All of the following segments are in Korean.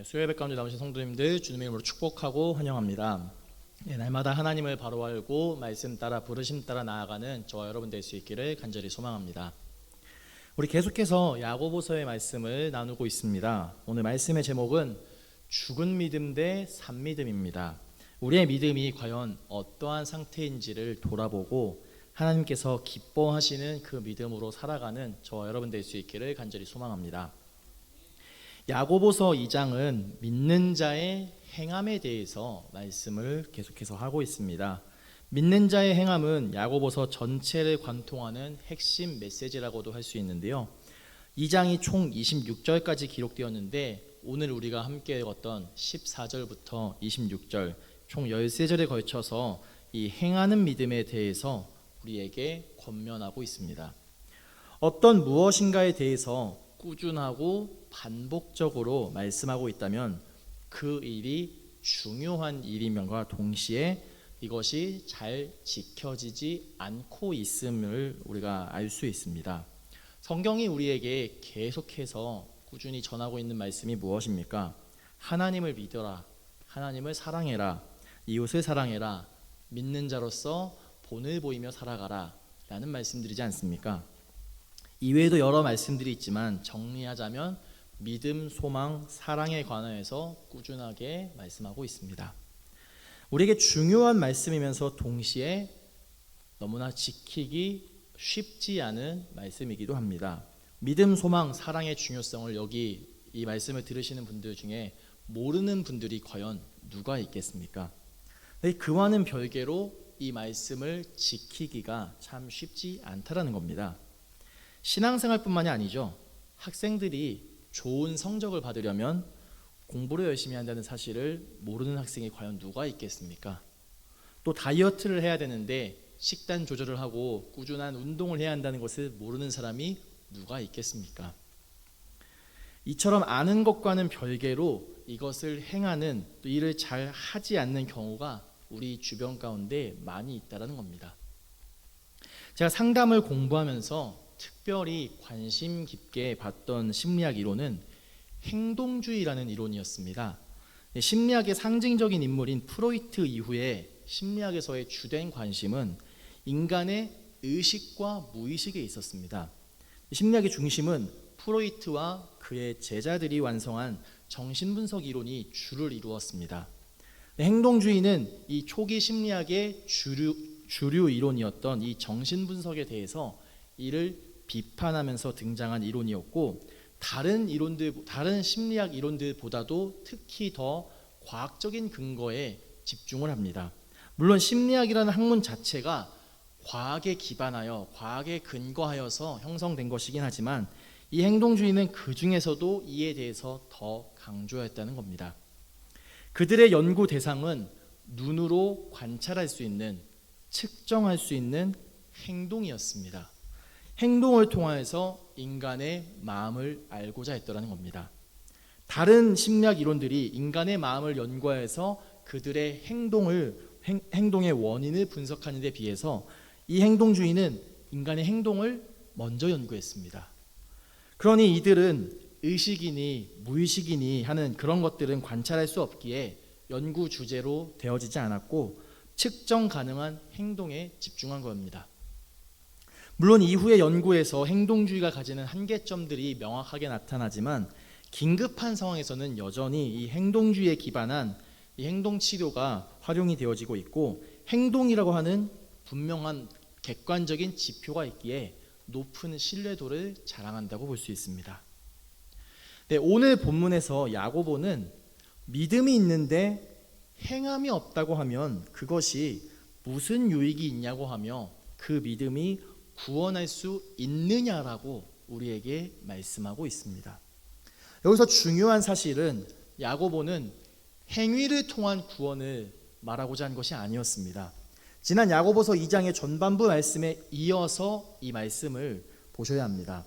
수요예배 가운데 나오신 성도님들 주님의 이름으로 축복하고 환영합니다. 날마다 하나님을 바로 알고 말씀 따라 부르심 따라 나아가는 저와 여러분 될 수 있기를 간절히 소망합니다. 우리 계속해서 야고보서의 말씀을 나누고 있습니다. 오늘 말씀의 제목은 죽은 믿음 대 산 믿음입니다. 우리의 믿음이 과연 어떠한 상태인지를 돌아보고 하나님께서 기뻐하시는 그 믿음으로 살아가는 저와 여러분 될 수 있기를 간절히 소망합니다. 야고보서 2장은 믿는 자의 행함에 대해서 말씀을 계속해서 하고 있습니다. 믿는 자의 행함은 야고보서 전체를 관통하는 핵심 메시지라고도 할 수 있는데요. 2장이 총 26절까지 기록되었는데 오늘 우리가 함께 읽었던 14절부터 26절 총 13절에 걸쳐서 이 행하는 믿음에 대해서 우리에게 권면하고 있습니다. 어떤 무엇인가에 대해서 꾸준하고 반복적으로 말씀하고 있다면 그 일이 중요한 일임과 동시에 이것이 잘 지켜지지 않고 있음을 우리가 알 수 있습니다. 성경이 우리에게 계속해서 꾸준히 전하고 있는 말씀이 무엇입니까? 하나님을 믿어라, 하나님을 사랑해라, 이웃을 사랑해라, 믿는 자로서 본을 보이며 살아가라 라는 말씀들이지 않습니까? 이외에도 여러 말씀들이 있지만 정리하자면 믿음, 소망, 사랑에 관하여서 꾸준하게 말씀하고 있습니다. 우리에게 중요한 말씀이면서 동시에 너무나 지키기 쉽지 않은 말씀이기도 합니다. 믿음, 소망, 사랑의 중요성을 여기 이 말씀을 들으시는 분들 중에 모르는 분들이 과연 누가 있겠습니까? 그와는 별개로 이 말씀을 지키기가 참 쉽지 않다라는 겁니다. 신앙생활뿐만이 아니죠. 학생들이 좋은 성적을 받으려면 공부를 열심히 한다는 사실을 모르는 학생이 과연 누가 있겠습니까? 또 다이어트를 해야 되는데 식단 조절을 하고 꾸준한 운동을 해야 한다는 것을 모르는 사람이 누가 있겠습니까? 이처럼 아는 것과는 별개로 이것을 행하는, 또 일을 잘 하지 않는 경우가 우리 주변 가운데 많이 있다는 겁니다. 제가 상담을 공부하면서 특별히 관심 깊게 봤던 심리학 이론은 행동주의라는 이론이었습니다. 심리학의 상징적인 인물인 프로이트 이후에 심리학에서의 주된 관심은 인간의 의식과 무의식에 있었습니다. 심리학의 중심은 프로이트와 그의 제자들이 완성한 정신분석 이론이 주를 이루었습니다. 행동주의는 이 초기 심리학의 주류 이론이었던 이 정신분석에 대해서 이를 비판하면서 등장한 이론이었고, 다른 심리학 이론들보다도 특히 더 과학적인 근거에 집중을 합니다. 물론 심리학이라는 학문 자체가 과학에 기반하여 과학에 근거하여서 형성된 것이긴 하지만 이 행동주의는 그 중에서도 이에 대해서 더 강조했다는 겁니다. 그들의 연구 대상은 눈으로 관찰할 수 있는, 측정할 수 있는 행동이었습니다. 행동을 통해서 인간의 마음을 알고자 했더라는 겁니다. 다른 심리학 이론들이 인간의 마음을 연구해서 그들의 행동의 원인을 분석하는 데 비해서 이 행동주의는 인간의 행동을 먼저 연구했습니다. 그러니 이들은 의식이니 무의식이니 하는 그런 것들은 관찰할 수 없기에 연구 주제로 되어지지 않았고 측정 가능한 행동에 집중한 겁니다. 물론 이후의 연구에서 행동주의가 가지는 한계점들이 명확하게 나타나지만 긴급한 상황에서는 여전히 이 행동주의에 기반한 이 행동치료가 활용이 되어지고 있고, 행동이라고 하는 분명한 객관적인 지표가 있기에 높은 신뢰도를 자랑한다고 볼 수 있습니다. 네, 오늘 본문에서 야고보는 믿음이 있는데 행함이 없다고 하면 그것이 무슨 유익이 있냐고 하며 그 믿음이 구원할 수 있느냐라고 우리에게 말씀하고 있습니다. 여기서 중요한 사실은 야고보는 행위를 통한 구원을 말하고자 한 것이 아니었습니다. 지난 야고보서 2장의 전반부 말씀에 이어서 이 말씀을 보셔야 합니다.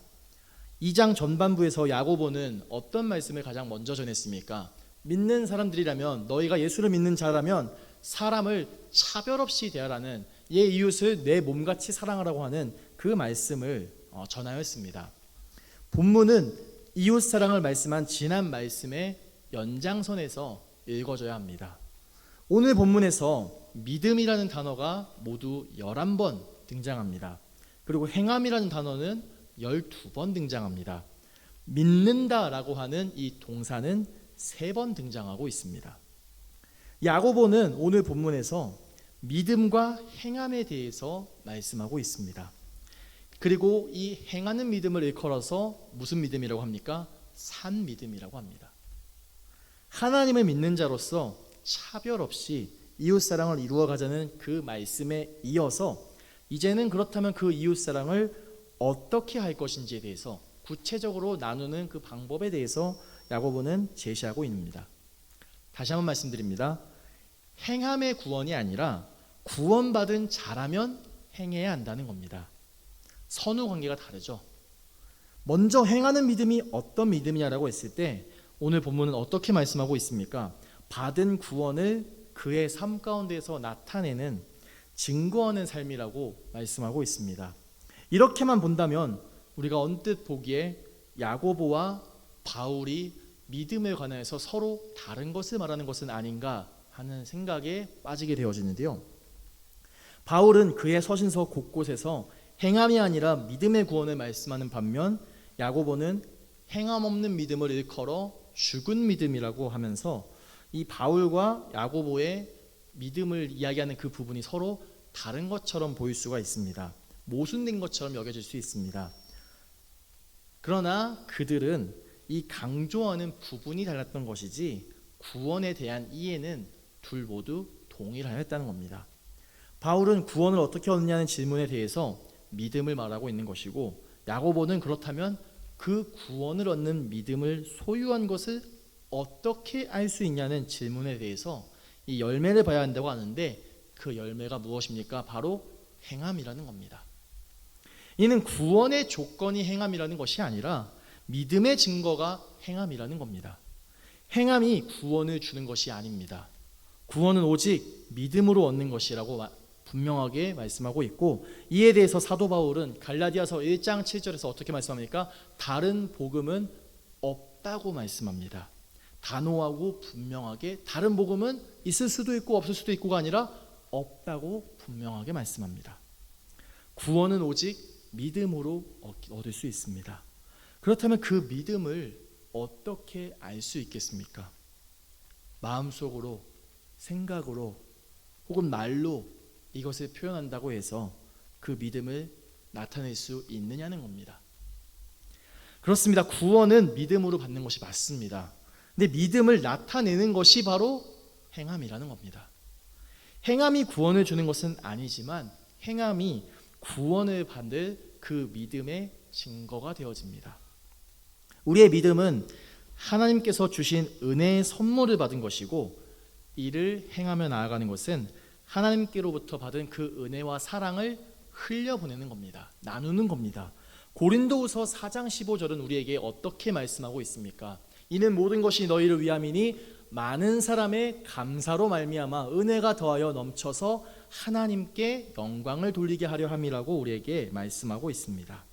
2장 전반부에서 야고보는 어떤 말씀을 가장 먼저 전했습니까? 믿는 사람들이라면, 너희가 예수를 믿는 자라면 사람을 차별 없이 대하라는, 얘 이웃을 내 몸같이 사랑하라고 하는 그 말씀을 전하였습니다. 본문은 이웃사랑을 말씀한 지난 말씀의 연장선에서 읽어줘야 합니다. 오늘 본문에서 믿음이라는 단어가 모두 11번 등장합니다. 그리고 행함이라는 단어는 12번 등장합니다. 믿는다라고 하는 이 동사는 3번 등장하고 있습니다. 야고보는 오늘 본문에서 믿음과 행함에 대해서 말씀하고 있습니다. 그리고 이 행하는 믿음을 일컬어서 무슨 믿음이라고 합니까? 산 믿음이라고 합니다. 하나님을 믿는 자로서 차별 없이 이웃사랑을 이루어가자는 그 말씀에 이어서 이제는 그렇다면 그 이웃사랑을 어떻게 할 것인지에 대해서 구체적으로 나누는 그 방법에 대해서 야고보는 제시하고 있습니다. 다시 한번 말씀드립니다. 행함의 구원이 아니라 구원받은 자라면 행해야 한다는 겁니다. 선후 관계가 다르죠. 먼저 행하는 믿음이 어떤 믿음이냐라고 했을 때 오늘 본문은 어떻게 말씀하고 있습니까? 받은 구원을 그의 삶 가운데서 나타내는 증거하는 삶이라고 말씀하고 있습니다. 이렇게만 본다면 우리가 언뜻 보기에 야고보와 바울이 믿음에 관해서 서로 다른 것을 말하는 것은 아닌가 하는 생각에 빠지게 되어지는데요. 바울은 그의 서신서 곳곳에서 행함이 아니라 믿음의 구원을 말씀하는 반면 야고보는 행함 없는 믿음을 일컬어 죽은 믿음이라고 하면서 이 바울과 야고보의 믿음을 이야기하는 그 부분이 서로 다른 것처럼 보일 수가 있습니다. 모순된 것처럼 여겨질 수 있습니다. 그러나 그들은 이 강조하는 부분이 달랐던 것이지 구원에 대한 이해는 둘 모두 동일하였다는 겁니다. 바울은 구원을 어떻게 얻느냐는 질문에 대해서 믿음을 말하고 있는 것이고 야고보는 그렇다면 그 구원을 얻는 믿음을 소유한 것을 어떻게 알 수 있냐는 질문에 대해서 이 열매를 봐야 한다고 하는데 그 열매가 무엇입니까? 바로 행함이라는 겁니다. 이는 구원의 조건이 행함이라는 것이 아니라 믿음의 증거가 행함이라는 겁니다. 행함이 구원을 주는 것이 아닙니다. 구원은 오직 믿음으로 얻는 것이라고 분명하게 말씀하고 있고 이에 대해서 사도 바울은 갈라디아서 1장 7절에서 어떻게 말씀합니까? 다른 복음은 없다고 말씀합니다. 단호하고 분명하게 다른 복음은 있을 수도 있고 없을 수도 있고가 아니라 없다고 분명하게 말씀합니다. 구원은 오직 믿음으로 얻을 수 있습니다. 그렇다면 그 믿음을 어떻게 알 수 있겠습니까? 마음속으로, 생각으로 혹은 말로 이것을 표현한다고 해서 그 믿음을 나타낼 수 있느냐는 겁니다. 그렇습니다. 구원은 믿음으로 받는 것이 맞습니다. 근데 믿음을 나타내는 것이 바로 행함이라는 겁니다. 행함이 구원을 주는 것은 아니지만 행함이 구원을 받을 그 믿음의 증거가 되어집니다. 우리의 믿음은 하나님께서 주신 은혜의 선물을 받은 것이고 이를 행하며 나아가는 것은 하나님께로부터 받은 그 은혜와 사랑을 흘려보내는 겁니다. 나누는 겁니다. 고린도후서 4장 15절은 우리에게 어떻게 말씀하고 있습니까? 이는 모든 것이 너희를 위함이니 많은 사람의 감사로 말미암아 은혜가 더하여 넘쳐서 하나님께 영광을 돌리게 하려 함이라고 우리에게 말씀하고 있습니다.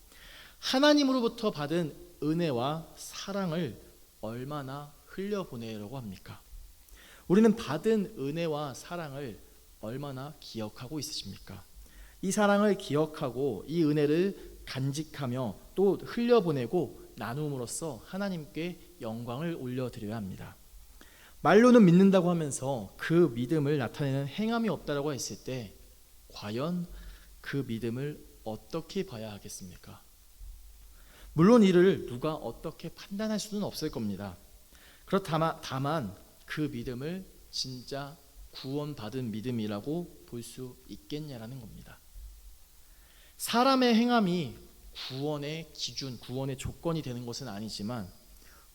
하나님으로부터 받은 은혜와 사랑을 얼마나 흘려보내려고 합니까? 우리는 받은 은혜와 사랑을 얼마나 기억하고 있으십니까? 이 사랑을 기억하고 이 은혜를 간직하며 또 흘려보내고 나눔으로써 하나님께 영광을 올려드려야 합니다. 말로는 믿는다고 하면서 그 믿음을 나타내는 행함이 없다라고 했을 때 과연 그 믿음을 어떻게 봐야 하겠습니까? 물론 이를 누가 어떻게 판단할 수는 없을 겁니다. 다만 그 믿음을 진짜 구원받은 믿음이라고 볼 수 있겠냐라는 겁니다. 사람의 행함이 구원의 기준, 구원의 조건이 되는 것은 아니지만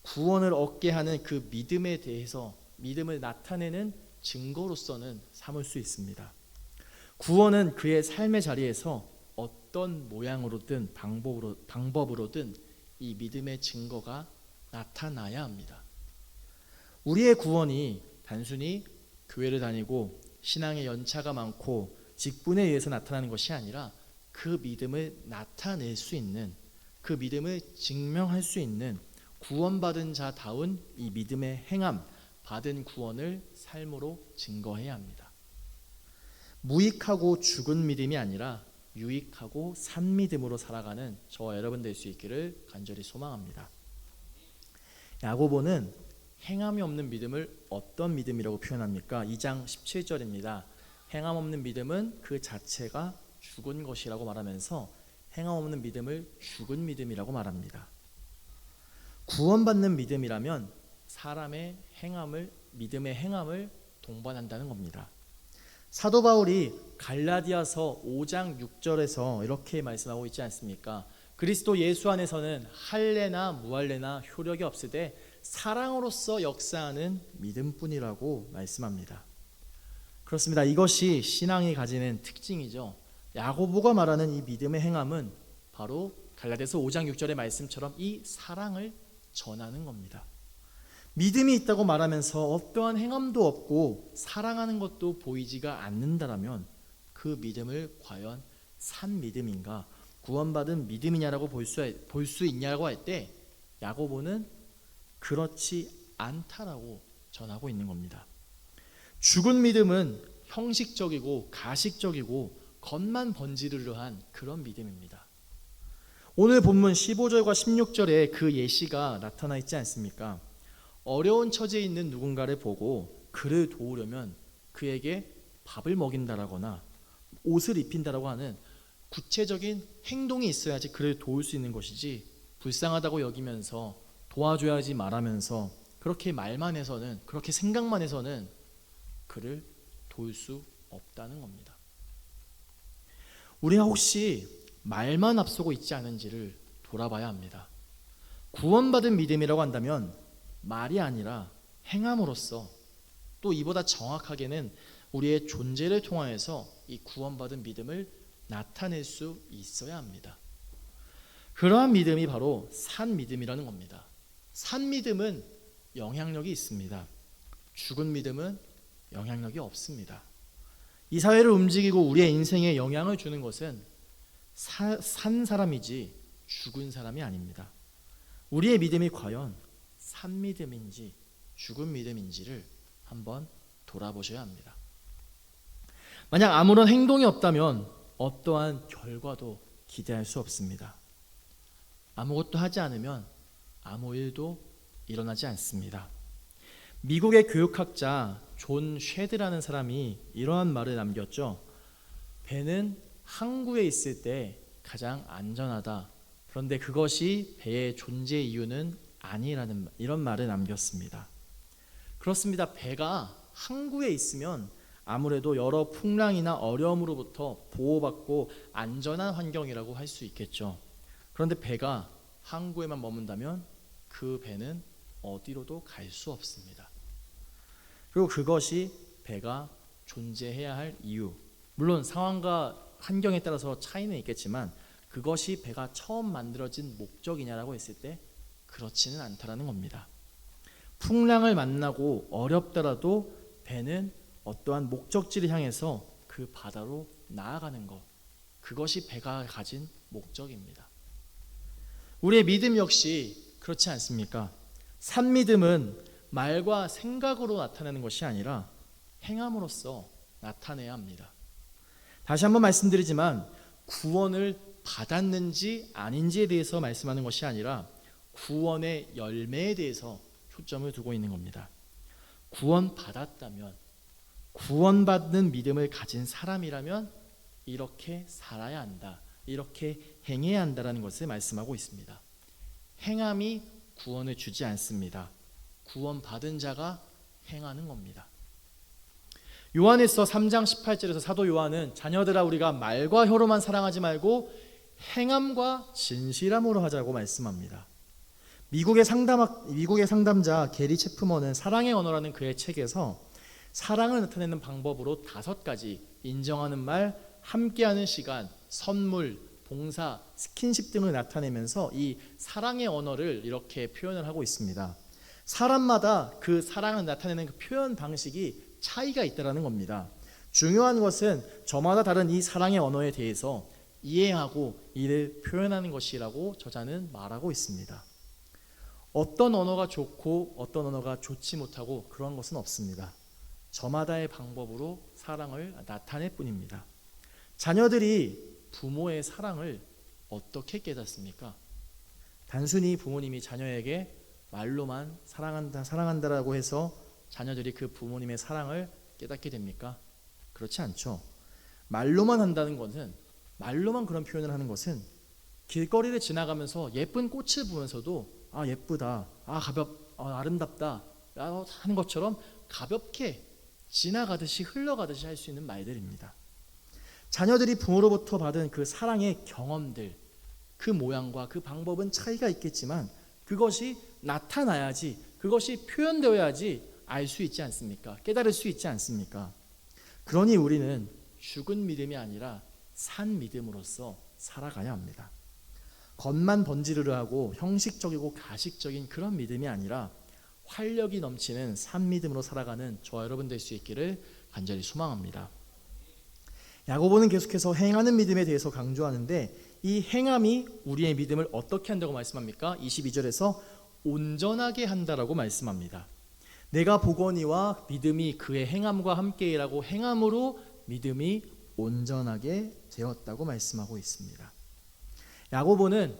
구원을 얻게 하는 그 믿음에 대해서 믿음을 나타내는 증거로서는 삼을 수 있습니다. 구원은 그의 삶의 자리에서 어떤 모양으로든 방법으로든 이 믿음의 증거가 나타나야 합니다. 우리의 구원이 단순히 교회를 다니고 신앙의 연차가 많고 직분에 의해서 나타나는 것이 아니라 그 믿음을 나타낼 수 있는, 그 믿음을 증명할 수 있는 구원받은 자다운 이 믿음의 행함, 받은 구원을 삶으로 증거해야 합니다. 무익하고 죽은 믿음이 아니라 유익하고 산 믿음으로 살아가는 저와 여러분 될 수 있기를 간절히 소망합니다. 야고보는 행함이 없는 믿음을 어떤 믿음이라고 표현합니까? 2장 17절입니다. 행함 없는 믿음은 그 자체가 죽은 것이라고 말하면서 행함 없는 믿음을 죽은 믿음이라고 말합니다. 구원받는 믿음이라면 사람의 행함을, 믿음의 행함을 동반한다는 겁니다. 사도 바울이 갈라디아서 5장 6절에서 이렇게 말씀하고 있지 않습니까? 그리스도 예수 안에서는 할례나 무할례나 효력이 없으되 사랑으로서 역사하는 믿음뿐이라고 말씀합니다. 그렇습니다. 이것이 신앙이 가지는 특징이죠. 야고보가 말하는 이 믿음의 행함은 바로 갈라디아서 5장 6절의 말씀처럼 이 사랑을 전하는 겁니다. 믿음이 있다고 말하면서 어떠한 행함도 없고 사랑하는 것도 보이지가 않는다라면 그 믿음을 과연 산 믿음인가, 구원받은 믿음이냐라고 볼 수 있냐고 할 때 야고보는 그렇지 않다라고 전하고 있는 겁니다. 죽은 믿음은 형식적이고 가식적이고 겉만 번지르르한 그런 믿음입니다. 오늘 본문 15절과 16절에 그 예시가 나타나 있지 않습니까? 어려운 처지에 있는 누군가를 보고 그를 도우려면 그에게 밥을 먹인다라거나 옷을 입힌다라고 하는 구체적인 행동이 있어야지 그를 도울 수 있는 것이지, 불쌍하다고 여기면서 도와줘야지 말하면서 그렇게 말만 해서는, 그렇게 생각만 해서는 그를 도울 수 없다는 겁니다. 우리가 혹시 말만 앞서고 있지 않은지를 돌아봐야 합니다. 구원받은 믿음이라고 한다면 말이 아니라 행함으로써, 또 이보다 정확하게는 우리의 존재를 통하여서 이 구원받은 믿음을 나타낼 수 있어야 합니다. 그러한 믿음이 바로 산 믿음이라는 겁니다. 산 믿음은 영향력이 있습니다. 죽은 믿음은 영향력이 없습니다. 이 사회를 움직이고 우리의 인생에 영향을 주는 것은 산 사람이지 죽은 사람이 아닙니다. 우리의 믿음이 과연 산 믿음인지 죽은 믿음인지를 한번 돌아보셔야 합니다. 만약 아무런 행동이 없다면 어떠한 결과도 기대할 수 없습니다. 아무것도 하지 않으면 아무 일도 일어나지 않습니다. 미국의 교육학자 존 쉐드라는 사람이 이러한 말을 남겼죠. 배는 항구에 있을 때 가장 안전하다. 그런데 그것이 배의 존재 이유는 아니라는 이런 말을 남겼습니다. 그렇습니다. 배가 항구에 있으면 아무래도 여러 풍랑이나 어려움으로부터 보호받고 안전한 환경이라고 할 수 있겠죠. 그런데 배가 항구에만 머문다면 그 배는 어디로도 갈 수 없습니다. 그리고 그것이 배가 존재해야 할 이유, 물론 상황과 환경에 따라서 차이는 있겠지만 그것이 배가 처음 만들어진 목적이냐라고 했을 때 그렇지는 않다라는 겁니다. 풍랑을 만나고 어렵더라도 배는 어떠한 목적지를 향해서 그 바다로 나아가는 것, 그것이 배가 가진 목적입니다. 우리의 믿음 역시 그렇지 않습니까? 산 믿음은 말과 생각으로 나타내는 것이 아니라 행함으로써 나타내야 합니다. 다시 한번 말씀드리지만 구원을 받았는지 아닌지에 대해서 말씀하는 것이 아니라 구원의 열매에 대해서 초점을 두고 있는 겁니다. 구원받았다면, 구원받는 믿음을 가진 사람이라면 이렇게 살아야 한다, 이렇게 행해야 한다라는 것을 말씀하고 있습니다. 행함이 구원을 주지 않습니다. 구원받은 자가 행하는 겁니다. 요한일서 3장 18절에서 사도 요한은 자녀들아 우리가 말과 혀로만 사랑하지 말고 행함과 진실함으로 하자고 말씀합니다. 미국의 상담자 게리 체프먼은 사랑의 언어라는 그의 책에서 사랑을 나타내는 방법으로 5가지, 인정하는 말, 함께하는 시간, 선물, 봉사, 스킨십 등을 나타내면서 이 사랑의 언어를 이렇게 표현을 하고 있습니다. 사람마다 그 사랑을 나타내는 그 표현 방식이 차이가 있다는 겁니다. 중요한 것은 저마다 다른 이 사랑의 언어에 대해서 이해하고 이를 표현하는 것이라고 저자는 말하고 있습니다. 어떤 언어가 좋고 어떤 언어가 좋지 못하고 그런 것은 없습니다. 저마다의 방법으로 사랑을 나타낼 뿐입니다. 자녀들이 부모의 사랑을 어떻게 깨닫습니까? 단순히 부모님이 자녀에게 말로만 사랑한다, 사랑한다라고 해서 자녀들이 그 부모님의 사랑을 깨닫게 됩니까? 그렇지 않죠. 말로만 한다는 것은, 말로만 그런 표현을 하는 것은 길거리를 지나가면서 예쁜 꽃을 보면서도 아 예쁘다, 아 아름답다 하는 것처럼 가볍게 지나가듯이 흘러가듯이 할 수 있는 말들입니다. 자녀들이 부모로부터 받은 그 사랑의 경험들, 그 모양과 그 방법은 차이가 있겠지만 그것이 나타나야지, 그것이 표현되어야지 알 수 있지 않습니까? 깨달을 수 있지 않습니까? 그러니 우리는 죽은 믿음이 아니라 산 믿음으로서 살아가야 합니다. 겉만 번지르르 하고 형식적이고 가식적인 그런 믿음이 아니라 활력이 넘치는 산 믿음으로 살아가는 저와 여러분 될 수 있기를 간절히 소망합니다. 야고보는 계속해서 행하는 믿음에 대해서 강조하는데 이 행함이 우리의 믿음을 어떻게 한다고 말씀합니까? 22절에서 온전하게 한다라고 말씀합니다. 내가 보거니와 믿음이 그의 행함과 함께이라고 행함으로 믿음이 온전하게 되었다고 말씀하고 있습니다. 야고보는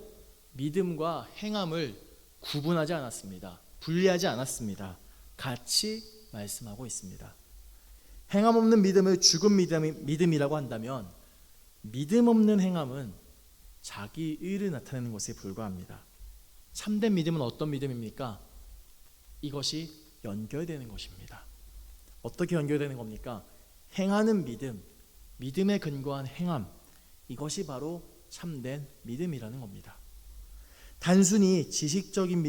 믿음과 행함을 구분하지 않았습니다. 분리하지 않았습니다. 같이 말씀하고 있습니다. 행함 없는 믿음을 죽은 믿음이라고 한다면 믿음 없는 행함은 자기 의를 나타내는 것에 불과합니다. 참된 믿음은 어떤 믿음입니까? 이것이 연결되는 것입니다. 어떻게 연결되는 겁니까? 행하는 믿음, 믿음에 근거한 행함, 이것이 바로 참된 믿음이라는 겁니다. 단순한 지식적인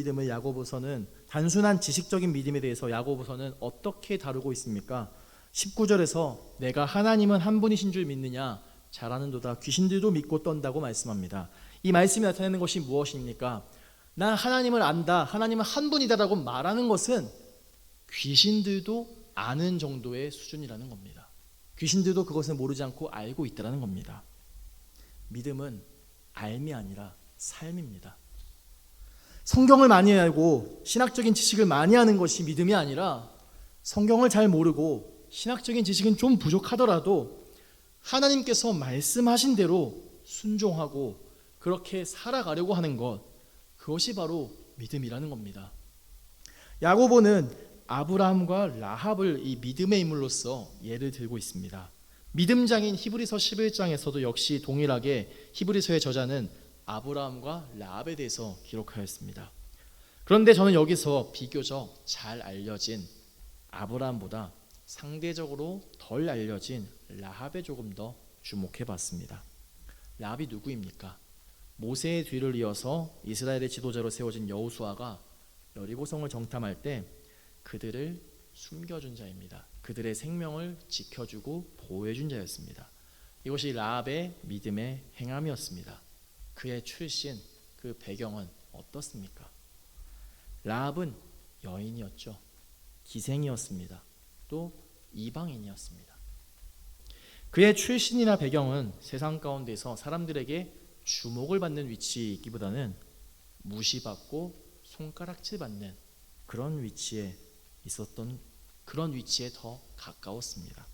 믿음에 대해서 야고보서는 어떻게 다루고 있습니까? 19절에서 내가 하나님은 한 분이신 줄 믿느냐? 잘하는도다. 귀신들도 믿고 떤다고 말씀합니다. 이 말씀이 나타내는 것이 무엇입니까? 난 하나님을 안다, 하나님은 한 분이다라고 말하는 것은 귀신들도 아는 정도의 수준이라는 겁니다. 귀신들도 그것을 모르지 않고 알고 있다는 겁니다. 믿음은 알미 아니라 삶입니다. 성경을 많이 알고 신학적인 지식을 많이 하는 것이 믿음이 아니라 성경을 잘 모르고 신학적인 지식은 좀 부족하더라도 하나님께서 말씀하신 대로 순종하고 그렇게 살아가려고 하는 것, 그것이 바로 믿음이라는 겁니다. 야고보는 아브라함과 라합을 이 믿음의 인물로서 예를 들고 있습니다. 믿음장인 히브리서 11장에서도 역시 동일하게 히브리서의 저자는 아브라함과 라합에 대해서 기록하였습니다. 그런데 저는 여기서 비교적 잘 알려진 아브라함보다 상대적으로 덜 알려진 라합에 조금 더 주목해 봤습니다. 라합이 누구입니까? 모세의 뒤를 이어서 이스라엘의 지도자로 세워진 여호수아가 여리고성을 정탐할 때 그들을 숨겨준 자입니다. 그들의 생명을 지켜주고 보호해준 자였습니다. 이것이 라합의 믿음의 행함이었습니다. 그의 출신, 그 배경은 어떻습니까? 라합은 여인이었죠. 기생이었습니다. 또 이방인이었습니다. 그의 출신이나 배경은 세상 가운데서 사람들에게 주목을 받는 위치이기보다는 무시받고 손가락질 받는 그런 위치에 더 가까웠습니다.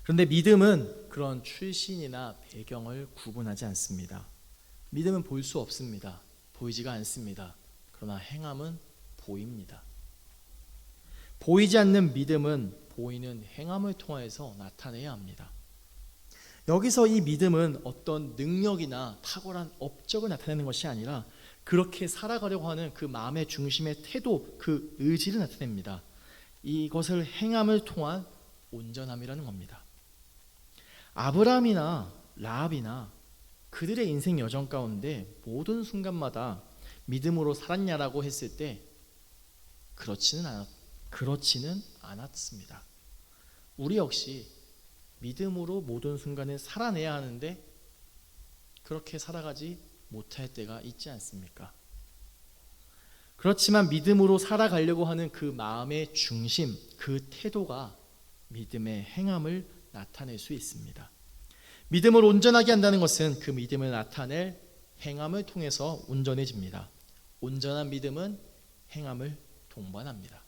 그런데 믿음은 그런 출신이나 배경을 구분하지 않습니다. 믿음은 볼 수 없습니다. 보이지가 않습니다. 그러나 행함은 보입니다. 보이지 않는 믿음은 보이는 행함을 통해서 나타내야 합니다. 여기서 이 믿음은 어떤 능력이나 탁월한 업적을 나타내는 것이 아니라 그렇게 살아가려고 하는 그 마음의 중심의 태도, 그 의지를 나타냅니다. 이것을 행함을 통한 온전함이라는 겁니다. 아브라함이나 라합이나 그들의 인생 여정 가운데 모든 순간마다 믿음으로 살았냐라고 했을 때 그렇지는 않았습니다. 우리 역시 믿음으로 모든 순간을 살아내야 하는데 그렇게 살아가지 못할 때가 있지 않습니까? 그렇지만 믿음으로 살아가려고 하는 그 마음의 중심, 그 태도가 믿음의 행함을 나타낼 수 있습니다. 믿음을 온전하게 한다는 것은 그 믿음을 나타낼 행함을 통해서 온전해집니다. 온전한 믿음은 행함을 동반합니다.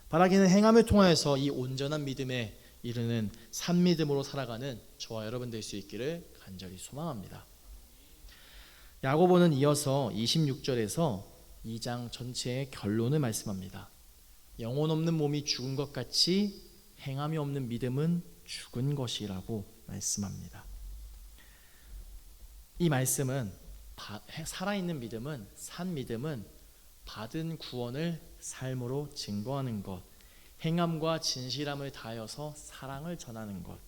바라기는 행함을 통하여서 이 온전한 믿음에 이르는 산 믿음으로 살아가는 저와 여러분 될 수 있기를 간절히 소망합니다. 야고보는 이어서 26절에서 2장 전체의 결론을 말씀합니다. 영혼 없는 몸이 죽은 것 같이 행함이 없는 믿음은 죽은 것이라고 말씀합니다. 이 말씀은 살아있는 믿음은, 산 믿음은 받은 구원을 삶으로 증거하는 것, 행함과 진실함을 다하여서 사랑을 전하는 것,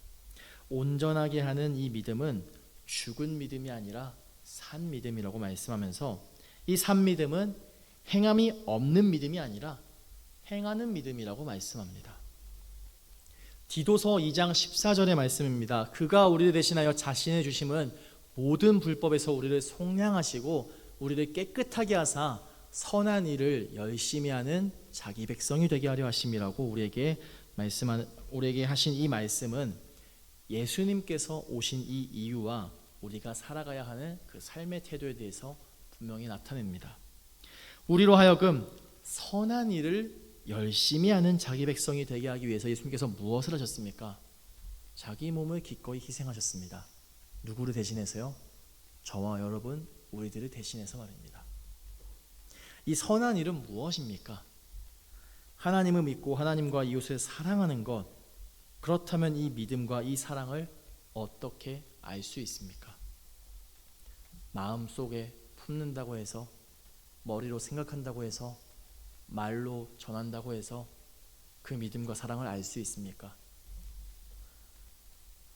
온전하게 하는 이 믿음은 죽은 믿음이 아니라 산 믿음이라고 말씀하면서 이 산 믿음은 행함이 없는 믿음이 아니라 행하는 믿음이라고 말씀합니다. 디도서 2장 14절의 말씀입니다. 그가 우리를 대신하여 자신의 주심은 모든 불법에서 우리를 속량하시고 우리를 깨끗하게 하사 선한 일을 열심히 하는 자기 백성이 되게 하려 하심이라고 우리에게 하신 이 말씀은 예수님께서 오신 이 이유와 우리가 살아가야 하는 그 삶의 태도에 대해서 분명히 나타냅니다. 우리로 하여금 선한 일을 열심히 하는 자기 백성이 되게 하기 위해서 예수님께서 무엇을 하셨습니까? 자기 몸을 기꺼이 희생하셨습니다. 누구를 대신해서요? 저와 여러분, 우리들을 대신해서 말입니다. 이 선한 일은 무엇입니까? 하나님을 믿고 하나님과 이웃을 사랑하는 것. 그렇다면 이 믿음과 이 사랑을 어떻게 알 수 있습니까? 마음속에 품는다고 해서, 머리로 생각한다고 해서, 말로 전한다고 해서 그 믿음과 사랑을 알 수 있습니까?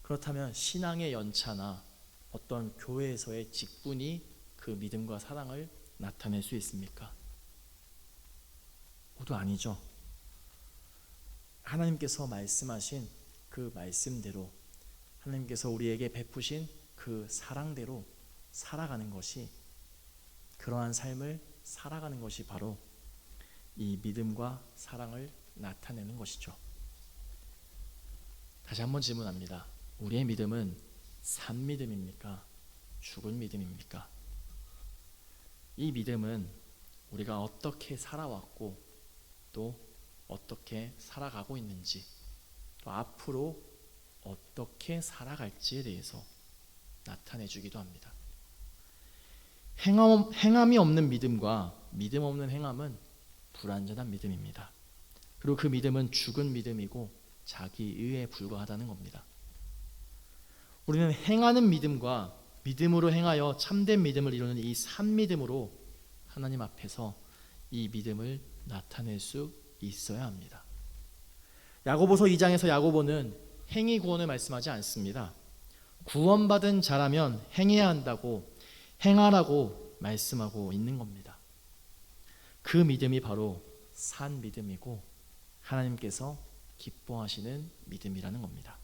그렇다면 신앙의 연차나 어떤 교회에서의 직분이 그 믿음과 사랑을 나타낼 수 있습니까? 모두 아니죠. 하나님께서 말씀하신 그 말씀대로, 하나님께서 우리에게 베푸신 그 사랑대로 살아가는 것이, 그러한 삶을 살아가는 것이 바로 이 믿음과 사랑을 나타내는 것이죠. 다시 한번 질문합니다. 우리의 믿음은 산 믿음입니까? 죽은 믿음입니까? 이 믿음은 우리가 어떻게 살아왔고 또 어떻게 살아가고 있는지, 또 앞으로 어떻게 살아갈지에 대해서 나타내주기도 합니다. 행함이 없는 믿음과 믿음 없는 행함은 불완전한 믿음입니다. 그리고 그 믿음은 죽은 믿음이고 자기의에 불과하다는 겁니다. 우리는 행하는 믿음과 믿음으로 행하여 참된 믿음을 이루는 이 산 믿음으로 하나님 앞에서 이 믿음을 나타낼 수 있어야 합니다. 야고보서 2장에서 야고보는 행위 구원을 말씀하지 않습니다. 구원받은 자라면 행해야 한다고, 행하라고 말씀하고 있는 겁니다. 그 믿음이 바로 산 믿음이고 하나님께서 기뻐하시는 믿음이라는 겁니다.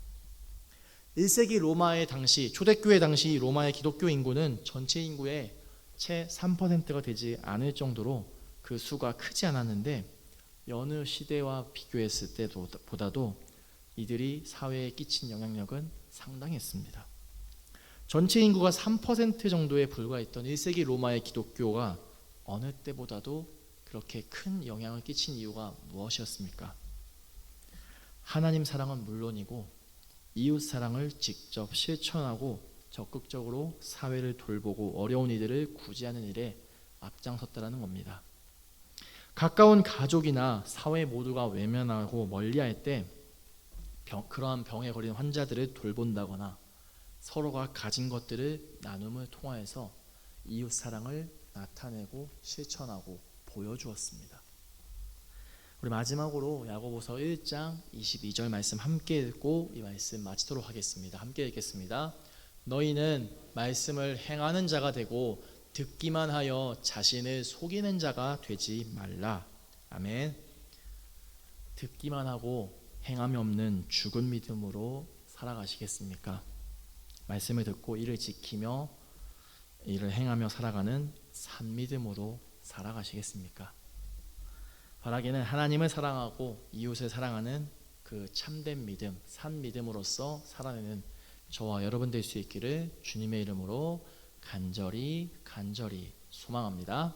1세기 로마의 당시, 초대교회 당시 로마의 기독교 인구는 전체 인구의 채 3%가 되지 않을 정도로 그 수가 크지 않았는데, 여느 시대와 비교했을 때보다도 이들이 사회에 끼친 영향력은 상당했습니다. 전체 인구가 3% 정도에 불과했던 1세기 로마의 기독교가 어느 때보다도 그렇게 큰 영향을 끼친 이유가 무엇이었습니까? 하나님 사랑은 물론이고 이웃 사랑을 직접 실천하고 적극적으로 사회를 돌보고 어려운 이들을 구제하는 일에 앞장섰다는 겁니다. 가까운 가족이나 사회 모두가 외면하고 멀리할 때 그러한 병에 걸린 환자들을 돌본다거나 서로가 가진 것들을 나눔을 통하여서 이웃 사랑을 나타내고 실천하고 보여주었습니다. 우리 마지막으로 야고보서 1장 22절 말씀 함께 읽고 이 말씀 마치도록 하겠습니다. 함께 읽겠습니다. 너희는 말씀을 행하는 자가 되고 듣기만 하여 자신을 속이는 자가 되지 말라. 아멘. 듣기만 하고 행함이 없는 죽은 믿음으로 살아가시겠습니까? 말씀을 듣고 이를 지키며 이를 행하며 살아가는 산 믿음으로 살아가시겠습니까? 바라기는 하나님을 사랑하고 이웃을 사랑하는 그 참된 믿음, 산 믿음으로서 살아내는 저와 여러분 될 수 있기를 주님의 이름으로 간절히 소망합니다.